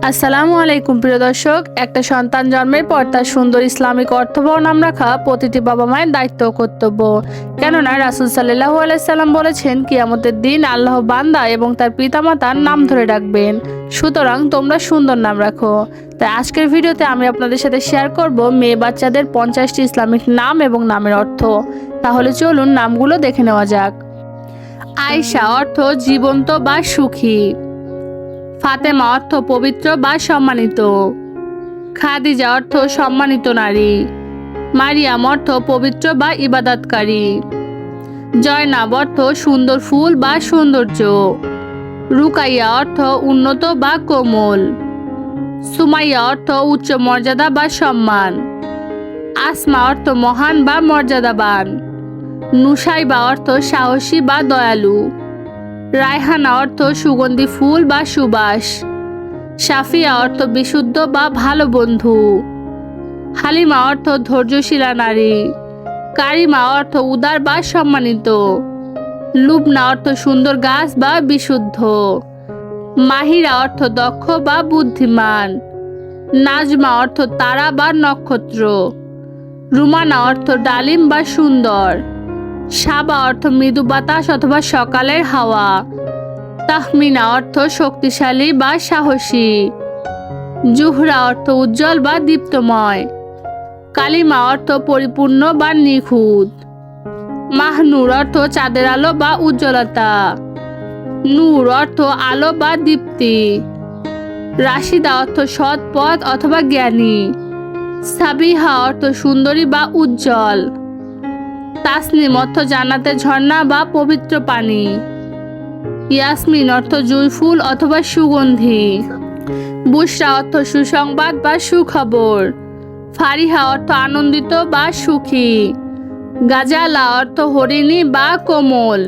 আসসালামু আলাইকুম প্রিয় দর্শক, একটা সন্তান জন্মের পর তার সুন্দর ইসলামিক অর্থবহ নাম রাখা প্রতিটি বাবা মায়ের দায়িত্ব ও কর্তব্য। কেননা রাসূল সাল্লাল্লাহু আলাইহি সাল্লাম বলেছেন, কিয়ামতের দিন আল্লাহ বান্দা এবং তার পিতামাতার নাম ধরে ডাকবেন। সুতরাং তোমরা সুন্দর নাম রাখো। তাই আজকের ভিডিওতে আমি আপনাদের সাথে শেয়ার করব মেয়ে বাচ্চাদের 50টি ইসলামিক নাম এবং নামের অর্থ। তাহলে চলুন নামগুলো দেখে নেওয়া যাক। আয়েশা অর্থ জীবন্ত বা সুখী। ফাতেমা অর্থ পবিত্র বা সম্মানিত। খাদিজা অর্থ সম্মানিত নারী। মারিয়াম অর্থ পবিত্র বা ইবাদতকারী। জয়নাব অর্থ সুন্দর ফুল বা সৌন্দর্য। রুকাইয়া অর্থ উন্নত বা কোমল। সুমাইয়া অর্থ উচ্চ মর্যাদা বা সম্মান। আসমা অর্থ মহান বা মর্যাদাবান। নুসাইবা অর্থ সাহসী বা দয়ালু। রায়হানা অর্থ সুগন্ধি ফুল বা সুবাস। সাফিয়া অর্থ বিশুদ্ধ বা ভালো বন্ধু। হালিমা অর্থ ধৈর্যশীলা নারী। কারিমা অর্থ উদার বা সম্মানিত। লুবনা অর্থ সুন্দর গাছ বা বিশুদ্ধ। মাহিরা অর্থ দক্ষ বা বুদ্ধিমান। নাজমা অর্থ তারা বা নক্ষত্র। রুমানা অর্থ ডালিম বা সুন্দর। সাবা অর্থ মৃদু বাতাস অথবা সকালের হাওয়া। তাহমিনা অর্থ শক্তিশালী বা সাহসী। জুহরা অর্থ উজ্জ্বল বা দীপ্তময়। কালিমা অর্থ পরিপূর্ণ বা নিখুঁত। মাহনুর অর্থ চাঁদের আলো বা উজ্জ্বলতা। নূর অর্থ আলো বা দীপ্তি। রাশিদা অর্থ সৎ পথ অথবা জ্ঞানী। সাবিহা অর্থ সুন্দরী বা উজ্জ্বল। তাসনিম অর্থ জান্নাতের ঝর্ণা বা পবিত্র পানি। ইয়াসমিন অর্থ জুঁই ফুল অথবা সুগন্ধি। বুশরা অর্থ সুসংবাদ বা সুখবর। ফারিহা অর্থ আনন্দিত বা সুখী। গাজালা অর্থ হরিণী বা কোমল।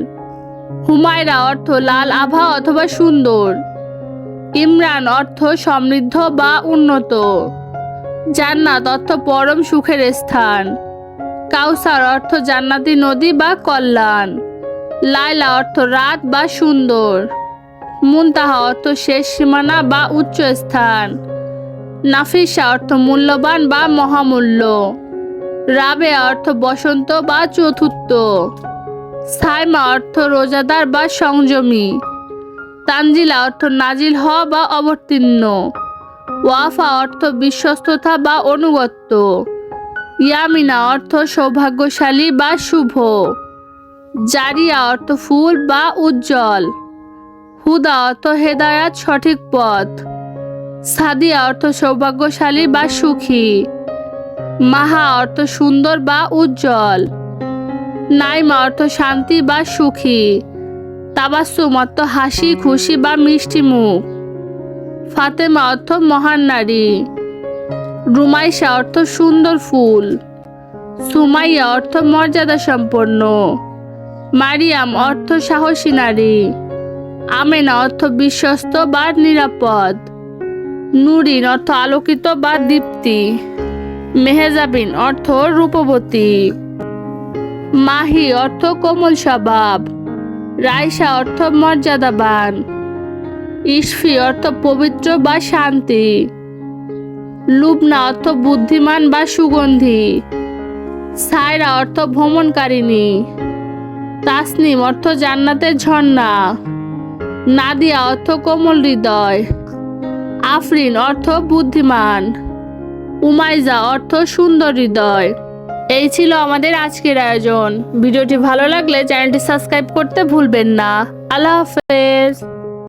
হুমায়রা অর্থ লাল আভা অথবা সুন্দর। ইমরান অর্থ সমৃদ্ধ বা উন্নত। জান্নাত অর্থ পরম সুখের স্থান। কাউসার অর্থ জান্নাতি নদী বা কল্যাণ। লায়লা অর্থ রাত বা সুন্দর। মুনতাহা অর্থ শেষ সীমানা বা উচ্চ স্থান। নাফিসা অর্থ মূল্যবান বা মহামূল্য। রাবে অর্থ বসন্ত বা চতুর্থ। সাইমা অর্থ রোজাদার বা সংযমী। তানজিলা অর্থ নাজিল হওয়া বা অবতীর্ণ। ওয়াফা অর্থ বিশ্বস্ততা বা অনুগত্য। ইয়ামিনা অর্থ সৌভাগ্যশালী বা শুভ। জারিয়া অর্থ ফুল বা উজ্জ্বল। হুদা অর্থ হেদায়াত সঠিক পথ। সাদিয়া অর্থ সৌভাগ্যশালী বা সুখী। মাহা অর্থ সুন্দর বা উজ্জ্বল। নাইমা অর্থ শান্তি বা সুখী। তাবাসসুম অর্থ হাসি খুশি বা মিষ্টি মুখ। ফাতেমা অর্থ মহান নারী। রুমাইশা অর্থ সুন্দর ফুল। সুমাইয়া অর্থ মর্যাদা সম্পন্ন। মারিয়াম অর্থ সাহসী নারী। আমেনা অর্থ বিশ্বস্ত বা নিরাপদ। নুরিন অর্থ আলোকিত বা দীপ্তি। মেহেজাবিন অর্থ রূপবতী। মাহি অর্থ কোমল স্বভাব। রাইসা অর্থ মর্যাদাবান। ইশফি অর্থ পবিত্র বা শান্তি। লুবনা অর্থ বুদ্ধিমান বা সুগন্ধি। সায়রা অর্থ ভ্রমণকারিণী। তাসনিম অর্থ জান্নাতের ঝর্ণা। নাদিয়া অর্থ কোমল হৃদয়। আফরিন অর্থ বুদ্ধিমান। উমাইজা অর্থ সুন্দর হৃদয়। এই ছিল আমাদের আজকের আয়োজন। ভিডিওটি ভালো লাগলে চ্যানেলটি সাবস্ক্রাইব করতে ভুলবেন না। আল্লাহ হাফেজ।